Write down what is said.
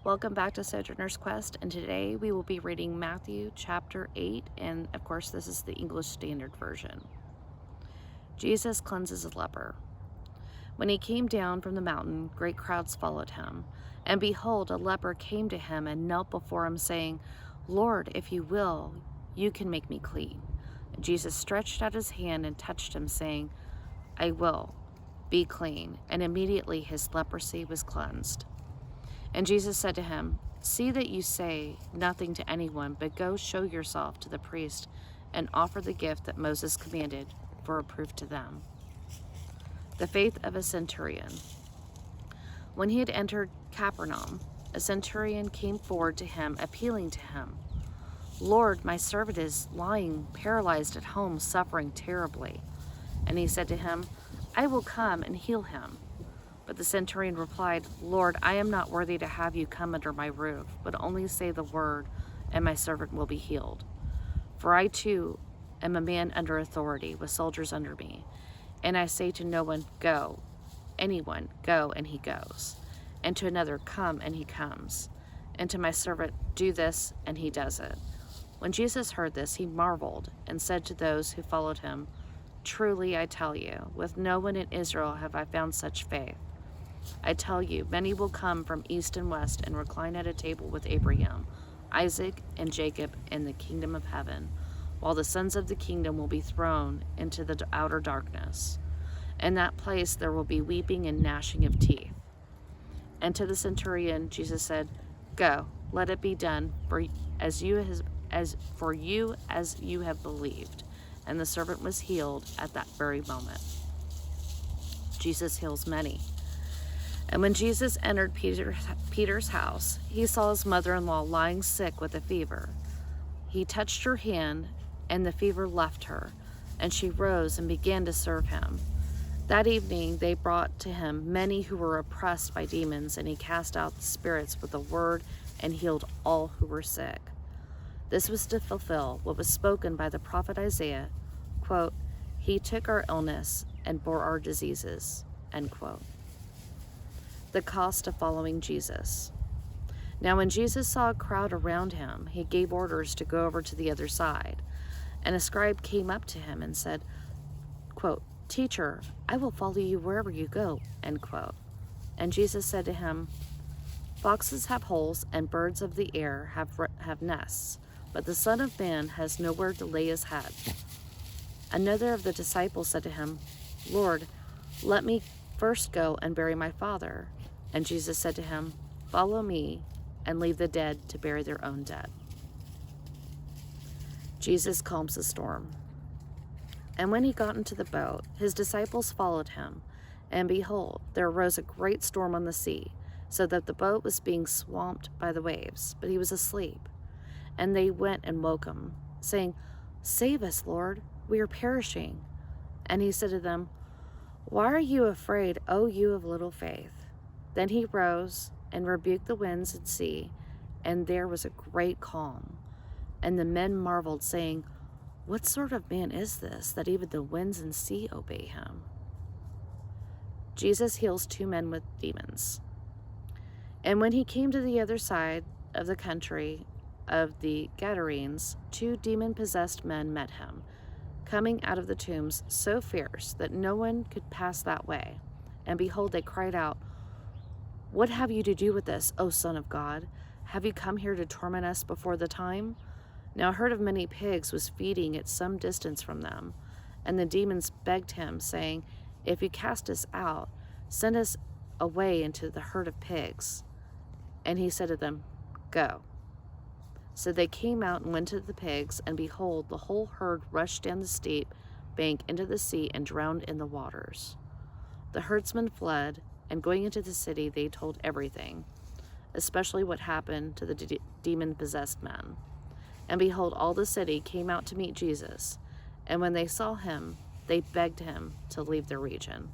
Welcome back to Sojourner's Quest, and today we will be reading Matthew chapter 8, and of course this is the English Standard Version. Jesus cleanses a leper. When he came down from the mountain, great crowds followed him, and behold, a leper came to him and knelt before him, saying, "Lord, if you will, you can make me clean." And Jesus stretched out his hand and touched him, saying, "I will, be clean." And immediately his leprosy was cleansed. And Jesus said to him, "See that you say nothing to anyone, but go show yourself to the priest and offer the gift that Moses commanded for a proof to them." The faith of a centurion. When he had entered Capernaum, a centurion came forward to him, appealing to him, "Lord, my servant is lying paralyzed at home, suffering terribly." And he said to him, "I will come and heal him." But the centurion replied, "Lord, I am not worthy to have you come under my roof, but only say the word, and my servant will be healed. For I too am a man under authority, with soldiers under me. And I say to no one, 'Go,' anyone, 'Go,' and he goes. And to another, 'Come,' and he comes. And to my servant, 'Do this,' and he does it." When Jesus heard this, he marveled and said to those who followed him, "Truly I tell you, with no one in Israel have I found such faith. I tell you, many will come from east and west and recline at a table with Abraham, Isaac, and Jacob in the kingdom of heaven, while the sons of the kingdom will be thrown into the outer darkness. In that place there will be weeping and gnashing of teeth." And to the centurion Jesus said, "Go, let it be done for you as you have believed." And the servant was healed at that very moment. Jesus heals many. And when Jesus entered Peter's house, he saw his mother-in-law lying sick with a fever. He touched her hand, and the fever left her, and she rose and began to serve him. That evening they brought to him many who were oppressed by demons, and he cast out the spirits with a word and healed all who were sick. This was to fulfill what was spoken by the prophet Isaiah, quote, "He took our illness and bore our diseases," end quote. The cost of following Jesus. Now when Jesus saw a crowd around him, he gave orders to go over to the other side. And a scribe came up to him and said, quote, "Teacher, I will follow you wherever you go," end quote. And Jesus said to him, "Foxes have holes and birds of the air have nests, but the Son of Man has nowhere to lay his head." Another of the disciples said to him, "Lord, let me first go and bury my father." And Jesus said to him, "Follow me and leave the dead to bury their own dead." Jesus calms the storm. And when he got into the boat, his disciples followed him. And behold, there arose a great storm on the sea, so that the boat was being swamped by the waves, but he was asleep. And they went and woke him, saying, "Save us, Lord, we are perishing." And he said to them, "Why are you afraid, O you of little faith?" Then he rose and rebuked the winds and sea, and there was a great calm. And the men marveled, saying, "What sort of man is this, that even the winds and sea obey him?" Jesus heals 2 men with demons. And when he came to the other side of the country of the Gadarenes, 2 demon-possessed men met him, coming out of the tombs so fierce that no one could pass that way. And behold, they cried out, "What have you to do with us, O Son of God? Have you come here to torment us before the time?" Now a herd of many pigs was feeding at some distance from them. And the demons begged him, saying, "If you cast us out, send us away into the herd of pigs." And he said to them, "Go." So they came out and went to the pigs, and behold, the whole herd rushed down the steep bank into the sea and drowned in the waters. The herdsmen fled, and going into the city, they told everything, especially what happened to the demon-possessed men. And behold, all the city came out to meet Jesus, and when they saw him, they begged him to leave their region.